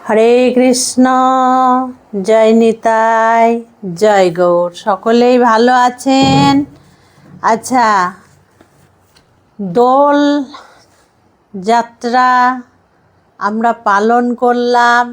হরে কৃষ্ণ। জয় নিতাই, জয় গৌর। সকলেই ভালো আছেন? আচ্ছা, দোল যাত্রা আমরা পালন করলাম।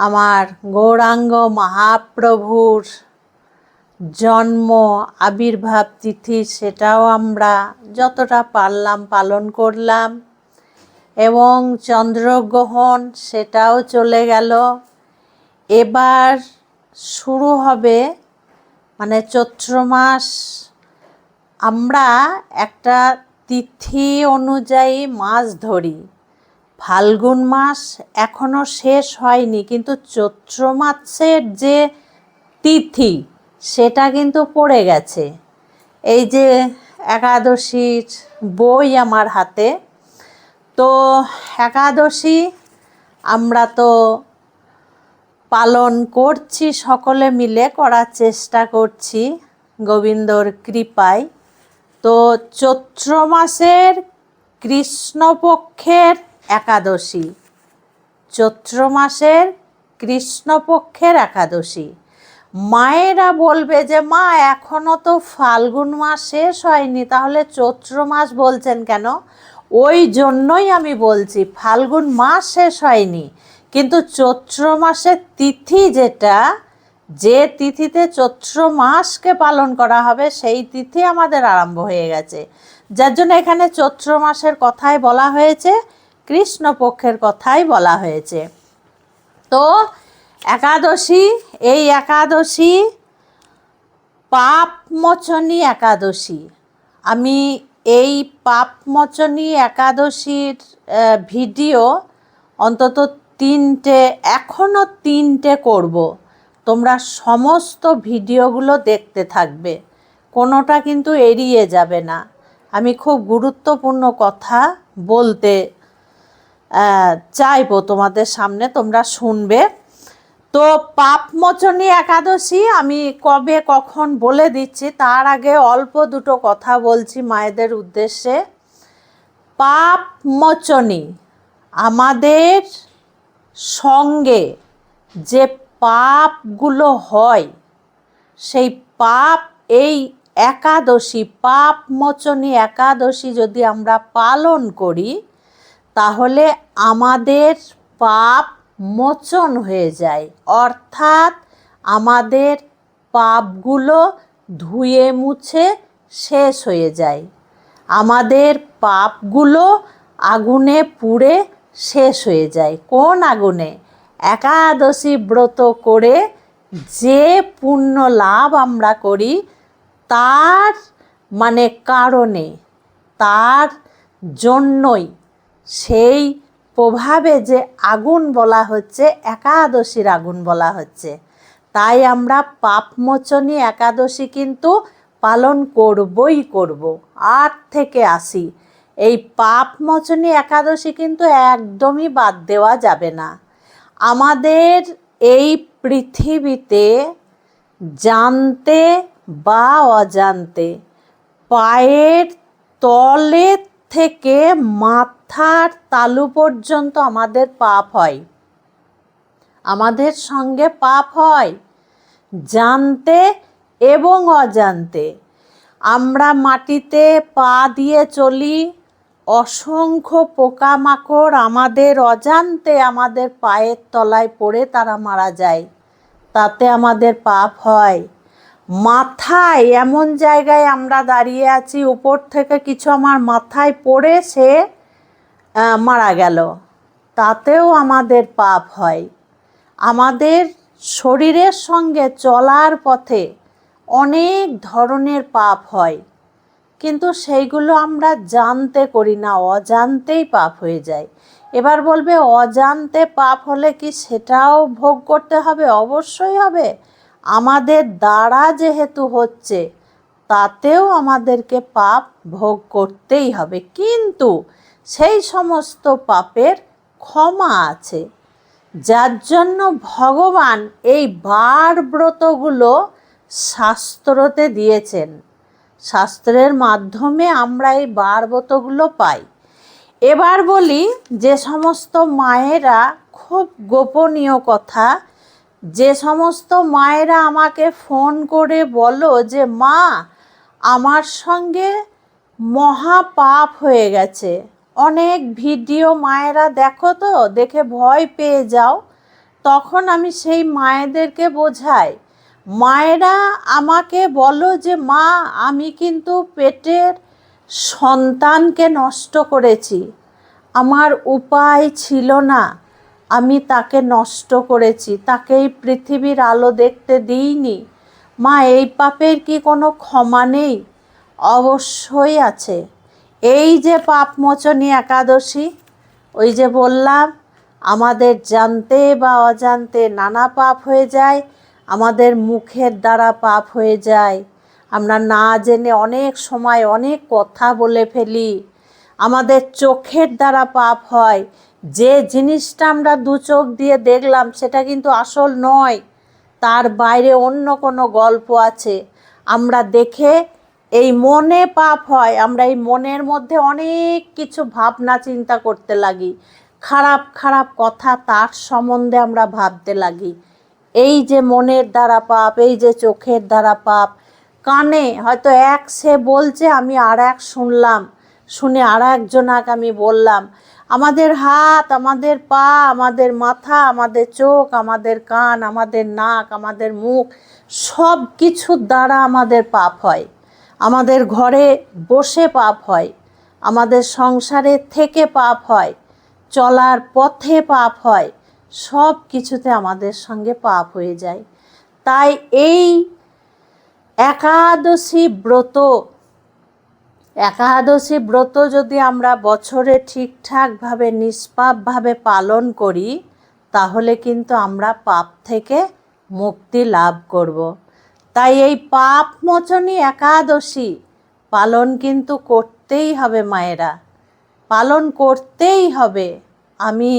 আমার গৌরাঙ্গ মহাপ্রভুর জন্ম আবির্ভাব তিথি, সেটাও আমরা যতটা পারলাম পালন করলাম। এবং চন্দ্রগ্রহণ, সেটাও চলে গেল। এবার শুরু হবে মানে চৈত্র মাস। আমরা একটা তিথি অনুযায়ী মাস ধরি। ফাল্গুন মাস এখনো শেষ হয়নি, কিন্তু চৈত্র মাসের যে তিথি সেটা কিন্তু পড়ে গেছে। এই যে একাদশীর বই আমার হাতে, তো একাদশী আমরা তো পালন করছি, সকলে মিলে করার চেষ্টা করছি গোবিন্দর কৃপায়। তো চৈত্র মাসের কৃষ্ণপক্ষের একাদশী, চৈত্র মাসের কৃষ্ণপক্ষের একাদশী। মায়েরা বলবে যে মা এখনও তো ফাল্গুন মাস শেষ হয়নি, তাহলে চৈত্র মাস বলছেন কেন? ওই জন্যই আমি বলছি, ফাল্গুন মাস শেষ হয়নি, কিন্তু চৈত্র মাসের তিথি যেটা, যে তিথিতে চৈত্র মাসকে পালন করা হবে, সেই তিথি আমাদের আরম্ভ হয়ে গেছে। যার জন্য এখানে চৈত্র মাসের কথাই বলা হয়েছে, কৃষ্ণপক্ষের কথাই বলা হয়েছে। তো একাদশী, এই একাদশী পাপমোচনী একাদশী। আমি এই পাপমোচনী একাদশীর ভিডিও অন্তত এখনও তিনটে করব। তোমরা সমস্ত ভিডিওগুলো দেখতে থাকবে, কোনোটা কিন্তু এড়িয়ে যাবে না। আমি খুব গুরুত্বপূর্ণ কথা বলতে চাইবো তোমাদের সামনে, তোমরা শুনবে। তো পাপমোচনী একাদশী আমি কবে কখন বলে দিচ্ছি, তার আগে অল্প দুটো কথা বলছি মায়েদের উদ্দেশ্যে। পাপমোচনী, আমাদের সঙ্গে যে পাপগুলো হয়, সেই পাপ এই একাদশী, পাপমোচনী একাদশী যদি আমরা পালন করি, তাহলে আমাদের পাপ মোচন হয়ে যায়। অর্থাৎ আমাদের পাপগুলো ধুয়ে মুছে শেষ হয়ে যায়। আমাদের পাপগুলো আগুনে পুড়ে শেষ হয়ে যায়। কোন আগুনে? একাদশী ব্রত করে যে পুণ্য লাভ আমরা করি, তার মানে কারণে, তার জন্যই সেই প্রভাবে যে আগুন বলা হচ্ছে, একাদশীর আগুন বলা হচ্ছে। তাই আমরা পাপমোচনী একাদশী কিন্তু পালন করবই করব। 8 থেকে 80 এই পাপমোচনী একাদশী কিন্তু একদমই বাদ দেওয়া যাবে না। আমাদের এই পৃথিবীতে জানতে বা অজান্তে পায়ের তলের থেকে মাথার তালু পর্যন্ত আমাদের পাপ হয়, আমাদের সঙ্গে পাপ হয়, জানতে এবং অজান্তে। আমরা মাটিতে পা দিয়ে চলি, অসংখ্য পোকামাকড় আমাদের অজান্তে আমাদের পায়ের তলায় পড়ে তারা মারা যায়, তাতে আমাদের পাপ হয়। মাথায়, এমন জায়গায় আমরা দাঁড়িয়ে আছি, উপর থেকে কিছু আমার মাথায় পড়ে সে মারা গেল, তাতেও আমাদের পাপ হয়। আমাদের শরীরের সঙ্গে চলার পথে অনেক ধরনের পাপ হয়, কিন্তু সেইগুলো আমরা জানতে করি না, অজান্তেই পাপ হয়ে যায়। এবার বলবে অজান্তে পাপ হলে কি সেটাও ভোগ করতে হবে? অবশ্যই হবে। আমাদের দ্বারা যেহেতু হচ্ছে, তাতেও আমাদেরকে পাপ ভোগ করতেই হবে, কিন্তু সেই সমস্ত পাপের ক্ষমা আছে, যার জন্য ভগবান এই বার ব্রতগুলো শাস্ত্রতে দিয়েছেন। শাস্ত্রের মাধ্যমে আমরা এই বার ব্রতগুলো পাই। এবার বলি, যে সমস্ত মায়েরা, খুব গোপনীয় কথা, যে সমস্ত মায়েরা আমাকে ফোন করে বলো যে মা আমার সঙ্গে মহা পাপ হয়ে গেছে। অনেক ভিডিও মায়েরা দেখো তো, দেখে ভয় পেয়ে যাও। তখন আমি সেই মায়েদেরকে বোঝাই। মায়েরা আমাকে বলো যে মা আমি কিন্তু পেটের সন্তানকে নষ্ট করেছি, আমার উপায় ছিল না, আমি তাকে নষ্ট করেছি, তাকে এই পৃথিবীর আলো দেখতে দিইনি। মা এই পাপের কি কোনো ক্ষমা নেই? অবশ্যই আছে। এই যে পাপমোচনী একাদশী, ওই যে বললাম আমাদের জানতে বা অজান্তে নানা পাপ হয়ে যায়। আমাদের মুখের দ্বারা পাপ হয়ে যায়, আমরা না জেনে অনেক সময় অনেক কথা বলে ফেলি। আমাদের চোখের দ্বারা পাপ হয়, যে জিনিসটা আমরা দু চোখ দিয়ে দেখলাম সেটা কিন্তু আসল নয়, তার বাইরে অন্য কোনো গল্প আছে। আমরা দেখে এই মনে পাপ হয়, আমরা এই মনের মধ্যে অনেক কিছু ভাবনা চিন্তা করতে লাগি, খারাপ খারাপ কথা তার সম্বন্ধে আমরা ভাবতে লাগি। এই যে মনের দ্বারা পাপ, এই যে চোখের দ্বারা পাপ, কানে হয়তো এক সে বলছে, আমি আর এক শুনলাম, শুনে আর একজনাকে আমি বললাম। আমাদের হাত, আমাদের পা, আমাদের মাথা, আমাদের চোখ, আমাদের কান, আমাদের নাক, আমাদের মুখ, সব কিছুর দ্বারা আমাদের পাপ হয়। আমাদের ঘরে বসে পাপ হয়, আমাদের সংসারে থেকে পাপ হয়, চলার পথে পাপ হয়, সব কিছুতে আমাদের সঙ্গে পাপ হয়ে যায়। তাই এই একাদশী ব্রত যদি আমরা বছরে ঠিকঠাকভাবে নিষ্পাপভাবে পালন করি, তাহলে কিন্তু আমরা পাপ থেকে মুক্তি লাভ করব। তাই এই পাপমোচনী একাদশী পালন কিন্তু করতেই হবে মায়েরা, পালন করতেই হবে। আমি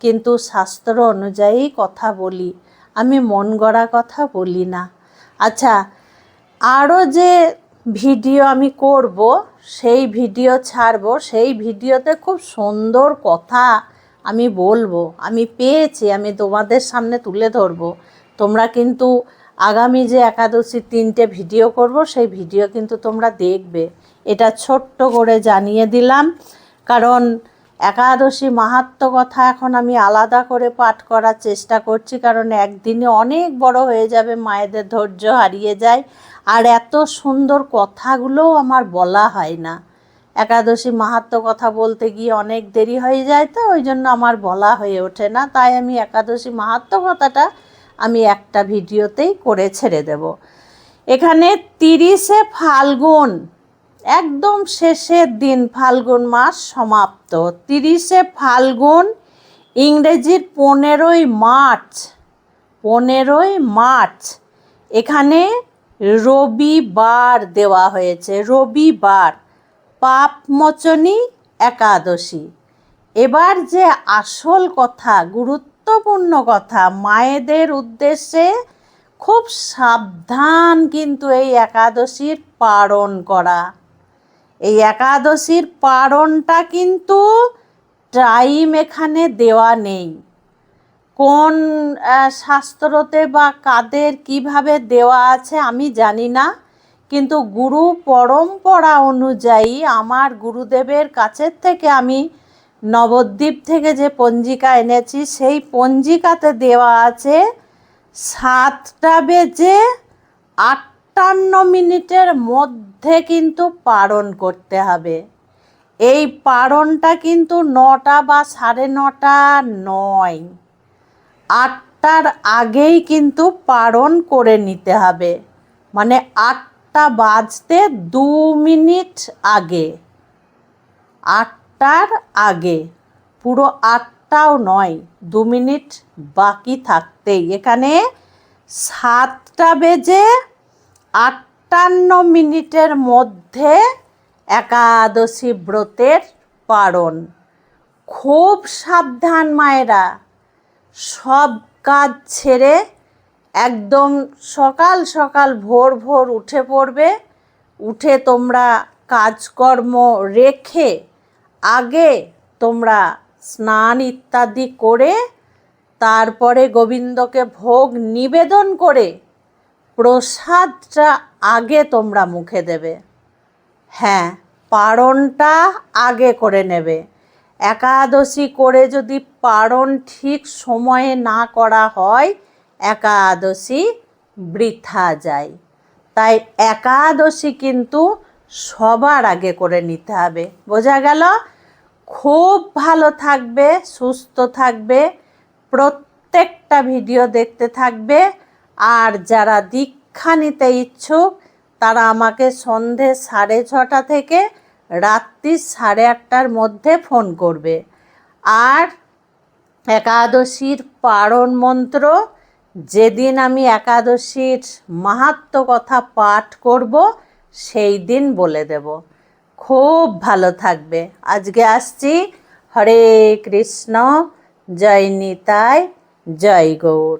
কিন্তু শাস্ত্র অনুযায়ী কথা বলি, আমি মন গড়া কথা বলি না। আচ্ছা, আরও যে ভিডিও আমি করব, সেই ভিডিও ছাড়ব, সেই ভিডিওতে খুব সুন্দর কথা আমি বলবো, আমি পেয়েছি, আমি তোমাদের সামনে তুলে ধরবো। তোমরা কিন্তু আগামী যে একাদশী 3টে ভিডিও করব, সেই ভিডিও কিন্তু তোমরা দেখবে। এটা ছোট্ট করে জানিয়ে দিলাম, কারণ একাদশী মাহাত্ম্য কথা এখন আমি আলাদা করে পাঠ করার চেষ্টা করছি, কারণ একদিনে অনেক বড় হয়ে যাবে, মায়েদের ধৈর্য হারিয়ে যায়, আর এত সুন্দর কথাগুলোও আমার বলা হয় না। একাদশী মাহাত্ম্য কথা বলতে গিয়ে অনেক দেরি হয়ে যায়, তো ওই জন্য আমার বলা হয়ে ওঠে না। তাই আমি একাদশী মাহাত্ম্য কথাটা আমি একটা ভিডিওতেই করে ছেড়ে দেব। এখানে 30শে ফাল্গুন, একদম শেষের দিন, ফাল্গুন মাস সমাপ্ত। 30শে ফাল্গুন, ইংরেজির 15ই মার্চ এখানে রবিবার দেওয়া হয়েছে, রবিবার, পাপমোচনী একাদশী। এবার যে আসল কথা, গুরুত্বপূর্ণ কথা, মায়েদের উদ্দেশ্যে খুব সাবধান কিন্তু এই একাদশীর পালন করা। এই একাদশীর পালনটা কিন্তু টাইম এখানে দেওয়া নেই, কোন শাস্ত্রতে বা কাদের কিভাবে দেওয়া আছে আমি জানি না, কিন্তু গুরু পরম্পরা অনুযায়ী আমার গুরুদেবের কাছের থেকে আমি নবদ্বীপ থেকে যে পঞ্জিকা এনেছি, সেই পঞ্জিকাতে দেওয়া আছে 7:58 মধ্যে কিন্তু পালন করতে হবে। এই পালনটা কিন্তু 9টা বা 9:30 নয়, 8টার আগেই কিন্তু পালন করে নিতে হবে। মানে 8টা বাজতে 2 মিনিট আগে, 8টার আগে, পুরো 8টাও নয়, 2 মিনিট বাকি থাকতেই এখানে 7:58 মধ্যে একাদশী ব্রতের পালন। খুব সাবধান মায়েরা, সব কাজ ছেড়ে একদম সকাল সকাল ভোর ভোর উঠে পড়বে, উঠে তোমরা কাজকর্ম রেখে আগে তোমরা স্নান ইত্যাদি করে তারপরে গোবিন্দকে ভোগ নিবেদন করে প্রসাদটা আগে তোমরা মুখে দেবে। হ্যাঁ, পারণটা আগে করে নেবে। একাদশী করে যদি পারণ ঠিক সময়ে না করা হয়, একাদশী বৃথা যায়। তাই একাদশী কিন্তু সবার আগে করে নিতে হবে। বোঝা গেল? খুব ভালো থাকবে, সুস্থ থাকবে, প্রত্যেকটা ভিডিও দেখতে থাকবে। আর যারা দীক্ষা নিতে ইচ্ছুক তারা আমাকে সন্ধে 6:30 থেকে রাত্রি 8:30টার মধ্যে ফোন করবে। আর একাদশীর পারণ মন্ত্র যেদিন আমি একাদশীর মাহাত্ম্য কথা পাঠ করব সেই দিন বলে দেব। খুব ভালো থাকবে। আজকে আসছি। হরে কৃষ্ণ, জয় নিতাই, জয় গৌর।